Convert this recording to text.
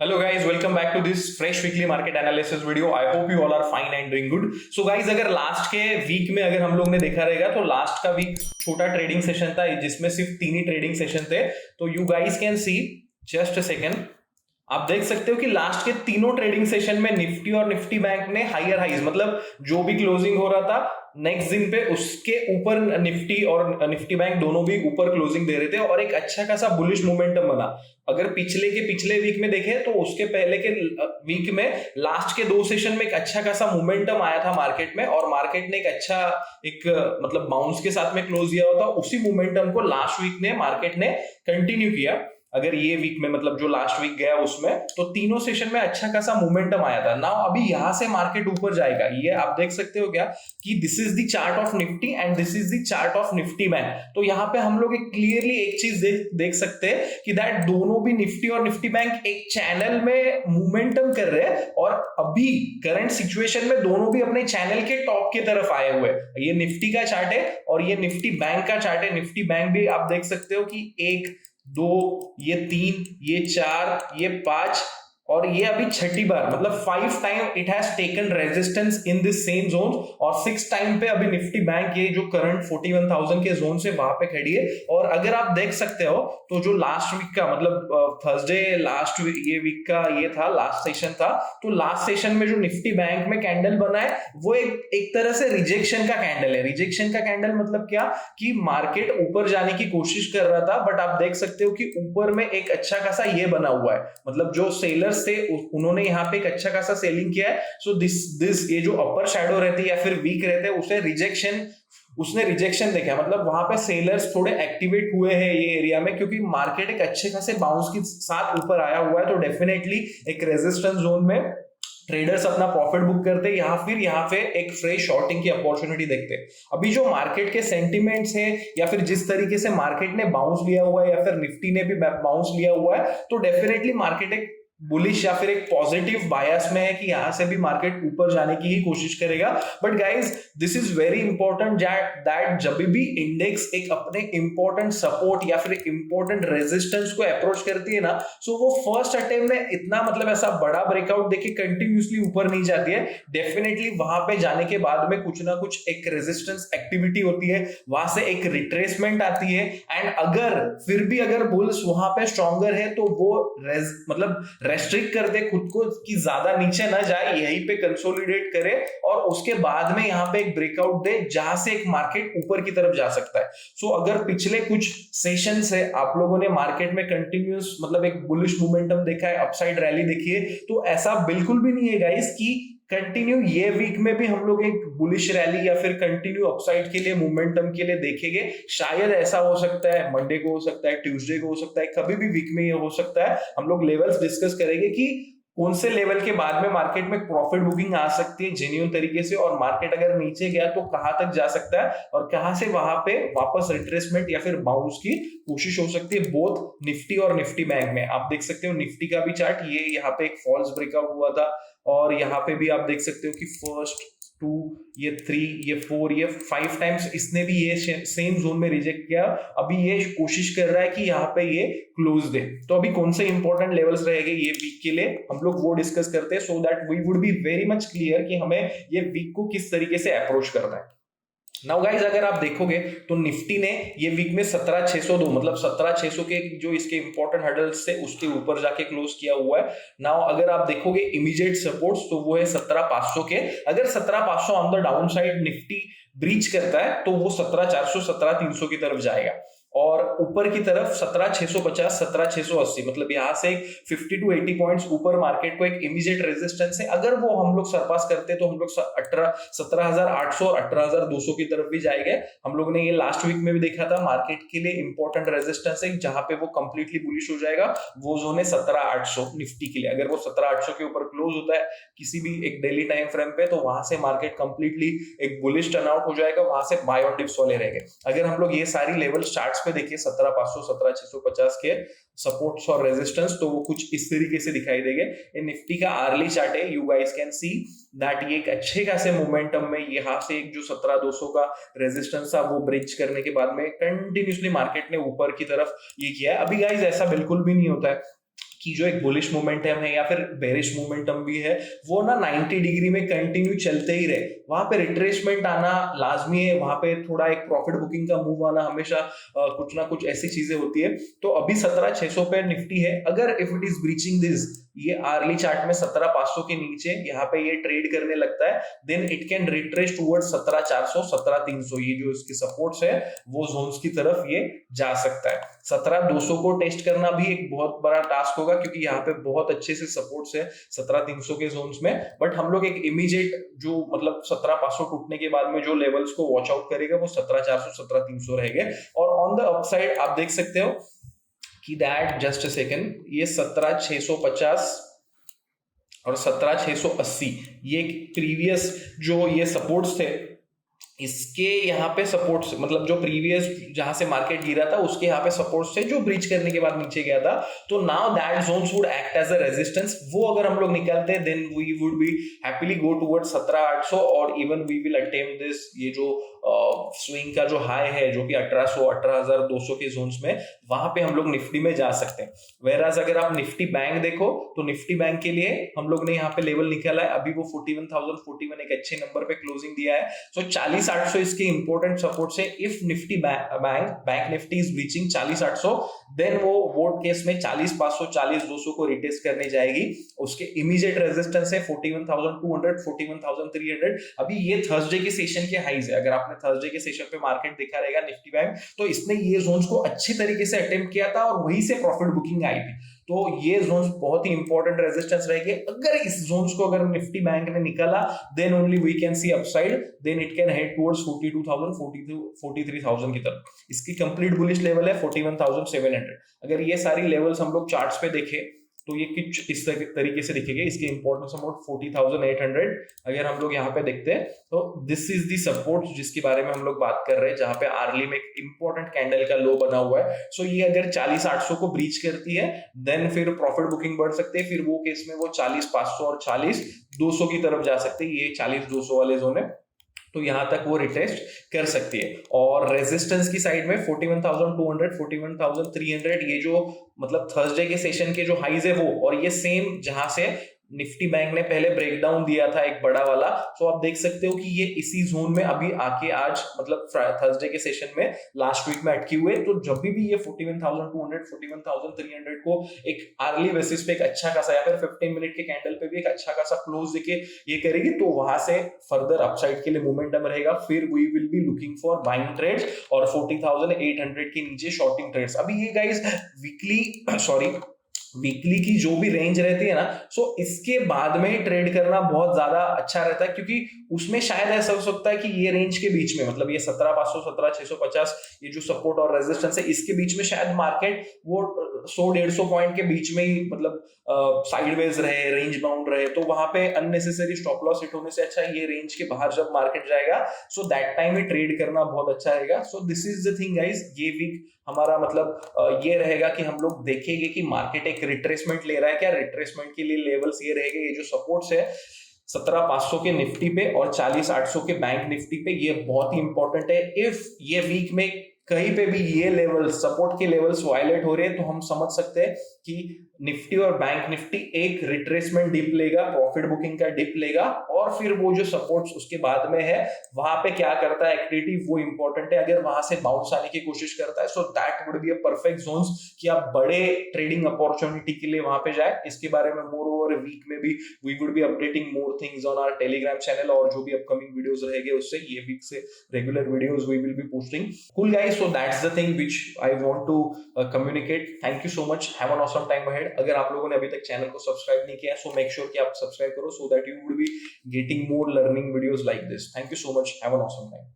Hello guys, welcome back to this fresh weekly market analysis video. I hope you all are fine and doing good. So guys, अगर last के week में अगर हम लोग ने देखा रहेगा तो लास्ट का वीक छोटा ट्रेडिंग सेशन था जिसमें सिर्फ 3 ही ट्रेडिंग सेशन थे. तो you guys can see just a second. आप देख सकते हो कि लास्ट के तीनों ट्रेडिंग सेशन में निफ्टी और निफ्टी बैंक ने हायर हाइज मतलब जो भी क्लोजिंग हो रहा था नेक्स्ट दिन पे उसके ऊपर निफ्टी और निफ्टी बैंक दोनों भी ऊपर क्लोजिंग दे रहे थे और एक अच्छा खासा बुलिश मोमेंटम बना. अगर पिछले वीक में देखें तो उसके पहले के वीक में लास्ट के 2 सेशन में एक अच्छा खासा मोमेंटम आया था मार्केट में और मार्केट ने एक मतलब बाउंस के साथ में क्लोज दिया हुआ था. उसी मोमेंटम को लास्ट वीक ने मार्केट ने कंटिन्यू किया. अगर ये वीक में मतलब जो लास्ट वीक गया उसमें तो तीनों सेशन में अच्छा खासा मोमेंटम आया था. नाउ अभी यहां से मार्केट ऊपर जाएगा. ये आप देख सकते हो क्या कि this is the chart of Nifty and this is the chart of Nifty bank. तो यहाँ पे हम लोग क्लियरली एक चीज देख सकते हैं कि दैट दोनों भी निफ्टी और निफ्टी बैंक एक चैनल में मोमेंटम कर रहे हैं और अभी करंट सिचुएशन में दोनों भी अपने चैनल के टॉप की तरफ आए हुए. ये निफ्टी का चार्ट है और ये निफ्टी बैंक का चार्ट है. निफ्टी बैंक भी आप देख सकते हो कि 1 2 ये 3 ये 4 ये 5 और ये अभी छठी बार मतलब 5 time it has taken resistance in this same zone और 6 टाइम पे अभी निफ्टी बैंक ये जो करंट 41,000 के जोन से वहां पे खड़ी है. और अगर आप देख सकते हो तो जो लास्ट वीक का मतलब थर्सडे लास्ट ये वीक का ये था लास्ट सेशन था. तो लास्ट सेशन में जो निफ्टी बैंक में कैंडल बना है वो एक तरह से रिजेक्शन का कैंडल है. रिजेक्शन का कैंडल मतलब क्या कि मार्केट ऊपर जाने की कोशिश कर रहा था बट आप देख सकते हो कि ऊपर में एक अच्छा खासा ये बना हुआ है. मतलब जो सेलर्स से उन्होंने यहाँ पे एक अच्छा खासा सेलिंग किया है. सो दिस ये जो अपर शैडो रहती है या फिर वीक रहते हैं उसने रिजेक्शन देखा. मतलब वहां पे सेलर्स थोड़े एक्टिवेट हुए हैं ये एरिया में क्योंकि मार्केट एक अच्छे खासे बाउंस के साथ ऊपर आया हुआ है. तो डेफिनेटली एक रेजिस्टेंस जोन में ट्रेडर्स अपना प्रॉफिट बुक करते या फिर यहाँ पे एक फ्रेश शॉर्टिंग की अपॉर्चुनिटी देखते. अभी जो मार्केट के सेंटिमेंट्स है या फिर जिस तरीके से मार्केट ने बाउंस लिया हुआ है या फिर निफ्टी ने भी बाउंस लिया हुआ है तो डेफिनेटली मार्केट एक बुलिश या फिर एक पॉजिटिव बायस में है कि यहां से भी मार्केट ऊपर जाने की ही कोशिश करेगा. But guys this is very important that जब भी इंडेक्स एक अपने इंपॉर्टेंट सपोर्ट या फिर इंपॉर्टेंट रेजिस्टेंस को अप्रोच करती है ना सो वो फर्स्ट अटेम्प्ट में इतना मतलब ऐसा बड़ा ब्रेकआउट देके कंटिन्यूसली ऊपर नहीं जाती है. डेफिनेटली वहां पे जाने के बाद में कुछ ना कुछ एक रेजिस्टेंस एक्टिविटी होती है, वहां से एक रिट्रेसमेंट आती है एंड अगर बुल्स वहां पे स्ट्रॉन्गर है तो वो मतलब रेस्ट्रिक्ट कर दे खुद को कि ज्यादा नीचे ना जाए, यहीं पे कंसोलिडेट करे और उसके बाद में यहां पे एक ब्रेकआउट दे जहां से एक मार्केट ऊपर की तरफ जा सकता है. सो अगर पिछले कुछ सेशन से आप लोगों ने मार्केट में कंटिन्यूअस मतलब एक बुलिश मोमेंटम देखा है, अपसाइड रैली देखी है, तो ऐसा बिल्कुल भी नहीं है गाइस कि कंटिन्यू ये वीक में भी हम लोग एक बुलिश रैली या फिर कंटिन्यू अपसाइड के लिए मोमेंटम के लिए देखेंगे. शायद ऐसा हो सकता है मंडे को हो सकता है, ट्यूसडे को हो सकता है, कभी भी वीक में ये हो सकता है. हम लोग लेवल्स डिस्कस करेंगे कि कौन से लेवल के बाद में मार्केट में प्रॉफिट बुकिंग आ सकती है जेन्युइन तरीके से और मार्केट अगर नीचे गया तो कहां तक जा सकता है और कहां से वहां पे वापस रिट्रेसमेंट या फिर बाउंस की कोशिश हो सकती है बोथ निफ्टी और निफ्टी बैंक में. आप देख सकते हो निफ्टी का भी चार्ट ये यहाँ पे एक फॉल्स ब्रेकआउट हुआ था और यहाँ पे भी आप देख सकते हो कि फर्स्ट 2 ये 3 ये 4 ये 5 टाइम्स इसने भी ये सेम जोन में रिजेक्ट किया. अभी ये कोशिश कर रहा है कि यहाँ पे ये क्लोज दे. तो अभी कौन से इंपॉर्टेंट लेवल्स रहेंगे ये वीक के लिए हम लोग वो डिस्कस करते हैं so that we would be very much clear कि हमें ये वीक को किस तरीके से अप्रोच करना है. नाउ गाइज अगर आप देखोगे तो निफ्टी ने ये वीक में 17,602 मतलब 17,600 के जो इसके इंपॉर्टेंट हर्डल्स थे उसके ऊपर जाके क्लोज किया हुआ है. नाउ अगर आप देखोगे इमीडिएट सपोर्ट्स तो वो है 17,500 के. अगर 17,500 on the down side Nifty breach करता है तो वो 17,400 17,300 की तरफ जाएगा और ऊपर की तरफ 17,650 17,680 मतलब यहां से 50 to 80 पॉइंट्स ऊपर मार्केट को एक इमीडिएट रेजिस्टेंस है. अगर वो हम लोग सरपास करते तो हम लोग 17,800 और 18,200 की तरफ भी जाएंगे. हम लोग ने ये लास्ट वीक में भी देखा था मार्केट के लिए इंपॉर्टेंट रेजिस्टेंस है जहां पे वो कंप्लीटली बुलिश हो जाएगा. वो जोन है 17,800 निफ्टी के लिए. अगर वो 17,800 के ऊपर क्लोज होता है किसी भी एक डेली टाइम फ्रेम पे तो वहां से मार्केट कंप्लीटली एक बुलिश टर्नआउट हो जाएगा. वहां से बाय ऑन डिप्स वाले रहेंगे. अगर हम लोग ये सारी लेवल चार्ट्स पे देखिए 17,500 17,650 के सपोर्ट्स और रेजिस्टेंस तो वो कुछ इस तरीके से दिखाई देंगे. ये निफ्टी का आर्ली चार्ट है. You guys can see that ये एक अच्छे खासे मोमेंटम में यहां से एक जो 17,200 का रेजिस्टेंस था वो ब्रिज करने के बाद में कंटिन्यूसली मार्केट ने ऊपर की तरफ ये किया है. अभी गाइस ऐसा बिल्कुल भी नहीं होता है कि जो एक बुलिश मोमेंटम है या फिर बेरिश मोमेंटम भी है वो ना 90 डिग्री में कंटिन्यू चलते ही रहे, वहां पे रिट्रेसमेंट आना लाजमी है, वहां पे थोड़ा एक प्रॉफिट बुकिंग का मूव आना हमेशा कुछ ना कुछ ऐसी चीजें होती है। तो अभी 17,600 पे निफ्टी है, अगर if it is breaching this, ये आर्ली चार्ट में 17,500 के नीचे यहाँ पे ये ट्रेड करने लगता है, then it can retrace toward 17,400 17,300, ये जो इसके सपोर्ट्स है वो जोन्स की तरफ ये जा सकता है। 17,200 को टेस्ट करना भी एक बहुत बड़ा टास्क होगा, क्योंकि यहाँ पे बहुत अच्छे से सपोर्ट्स है 17,300 के जोन्स में, बट हम लोग एक इमीडिएट जो मतलब 17,500 टूटने के बाद में जो लेवल्स को वॉच आउट करेगा वो 17,400 17,300 रहेंगे। और ऑन द अपसाइड आप देख सकते हो कि दैट जस्ट अ सेकंड, ये 17,650 और 17,680 ये प्रीवियस जो ये सपोर्ट्स थे, इसके यहाँ पे सपोर्ट्स मतलब जो प्रीवियस जहां से मार्केट गिरा था उसके यहाँ पे सपोर्ट्स थे जो ब्रीच करने के बाद नीचे गया था। तो now that zones would act as a resistance, वो अगर हम लोग निकालते हैं then we would be happily go toward 17,800 और even we will attempt this, ये जो स्विंग का जो हाई है जो कि 1800 18,200 के जोन्स में, वहां पे हम लोग निफ्टी में जा सकते हैं। वेराज अगर आप निफ्टी बैंक देखो तो निफ्टी बैंक के लिए हम लोग ने यहाँ पे लेवल निकाला है, अभी वो 41,041 एक अच्छे नंबर पे क्लोजिंग दिया है। सो 40,800 इसके इंपॉर्टेंट सपोर्ट से, if Nifty bank Nifty is breaching 40,800 then वो वोट केस में 40,500 40,200 को रिटेस्ट करने जाएगी। उसके इमीडिएट रेजिस्टेंस है 41,200 41,300। अभी ये थर्सडे के सेशन के हाईज है, अगर आपने थर्सडे के सेशन पे मार्केट देखा रहेगा निफ्टी बैंक, तो इसने ये जोन्स को अच्छी तरीके से अटेम्प्ट किया था और वहीं से प्रॉफिट बुकिंग आई थी। तो ये जोन्स बहुत ही इंपॉर्टेंट रेजिस्टेंस रहेंगे, अगर इस जोन्स को अगर निफ्टी बैंक ने निकाला then only we can see upside, then it can head towards 42,000 43,000 की तरफ। इसकी कंप्लीट बुलिश लेवल है 41,700। अगर ये सारी लेवल्स हम लोग चार्ट्स पे देखें तो ये कुछ इस तरीके से दिखेंगे। इसके इंपॉर्टेंस अमाउंट 40,800 अगर हम लोग यहाँ पे देखते हैं तो दिस इज दी सपोर्ट जिसके बारे में हम लोग बात कर रहे हैं, जहां पे आर्ली में एक इंपॉर्टेंट कैंडल का लो बना हुआ है। सो ये अगर 40,800 को ब्रीच करती है देन फिर प्रॉफिट बुकिंग बढ़ सकते हैं, फिर वो केस में वो 40,500 और 40,200 की तरफ जा सकते हैं, ये 40,200 वाले जोन है, तो यहां तक वो रिटेस्ट कर सकती है। और रेजिस्टेंस की साइड में 41,200 41,300 ये जो मतलब थर्सडे के सेशन के जो हाईज है वो, और ये सेम जहां से निफ्टी बैंक ने पहले ब्रेकडाउन दिया था एक बड़ा वाला, तो आप देख सकते हो कि ये इसी जोन में अभी आके आज मतलब थर्सडे के सेशन में लास्ट वीक में अटकी हुए। तो जब भी ये 41,200 41,300 को एक आर्ली बेसिस पे एक अच्छा खासा या फिर 15 मिनट के कैंडल पे भी एक अच्छा खासा क्लोज देके ये करेगी, तो वहां से फर्दर अपसाइड के लिए मोमेंटम रहेगा। फिर we will be looking for buying trades और 40,800 के नीचे शॉर्टिंग ट्रेड्स। अभी ये गाइस वीकली की जो भी रेंज रहती है ना, सो इसके बाद में ही ट्रेड करना बहुत ज्यादा अच्छा रहता है, क्योंकि उसमें शायद ऐसा हो सकता है कि ये रेंज के बीच में मतलब ये 17,500 17,650 ये जो सपोर्ट और रेजिस्टेंस है इसके बीच में शायद मार्केट वो 100-150 पॉइंट के बीच में ही मतलब साइडवेज रहे, रेंज बाउंड रहे, तो वहां पे अननेसेसरी स्टॉप लॉस हिट होने से अच्छा ये रेंज के बाहर जब मार्केट जाएगा so that time he trade करना बहुत अच्छा रहेगा। So this is the thing guys, ये वीक हमारा मतलब ये रहेगा कि हम लोग देखेंगे कि मार्केट एक रिट्रेसमेंट ले रहा है क्या, रिट्रेसमेंट के लिए लेवल्स ये रहेंगे, ये जो सपोर्ट्स है 17,500 के निफ्टी पे और 40,800 के बैंक निफ्टी पे, ये बहुत ही इंपॉर्टेंट है। इफ ये वीक में कहीं पे भी ये लेवल सपोर्ट के लेवल्स वायलेट हो रहे हैं तो हम समझ सकते हैं कि निफ्टी और बैंक निफ्टी एक रिट्रेसमेंट डिप लेगा, प्रॉफिट बुकिंग का डिप लेगा, और फिर वो जो सपोर्ट्स उसके बाद में है वहां पे क्या करता है एक्टिविटी वो इंपॉर्टेंट है। अगर वहां से बाउंस आने की कोशिश करता है so that would be a perfect zones कि आप बड़े ट्रेडिंग अपॉर्चुनिटी के लिए वहां पे जाए। इसके बारे में मोर ओवर वीक में भी we would be updating more things on our Telegram channel, और जो भी अपकमिंग वीडियोस रहेंगे उससे ये वीक से regular videos we will be posting. Cool guys, so that's the thing which I want to communicate. Thank you so much, have an awesome time ahead. अगर आप लोगों ने अभी तक चैनल को सब्सक्राइब नहीं किया सो मेक श्योर कि आप सब्सक्राइब करो, so that you would be getting more learning videos like this. Thank you so much, have an awesome time.